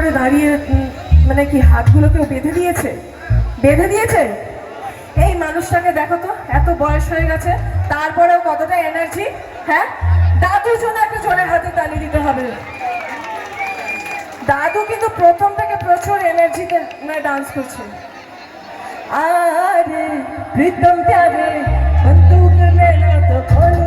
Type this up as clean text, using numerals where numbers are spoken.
করে দাঁড়িয়ে মানে কি হাতগুলোকেও বেঁধে দিয়েছে, বেঁধে দিয়েছে। এই মানুষটাকে দেখো তো, এত বয়স হয়ে গেছে তারপরেও কতটা এনার্জি। হ্যাঁ, দাদুর জন্য একটা জোরে হাতে তালি দিতে হবে। দাদু কিন্তু প্রথম থেকে প্রচুর এনার্জিতে ডান্স করছে। আরে প্রীতম প্যারে বন্দুক মেলো তো খোলো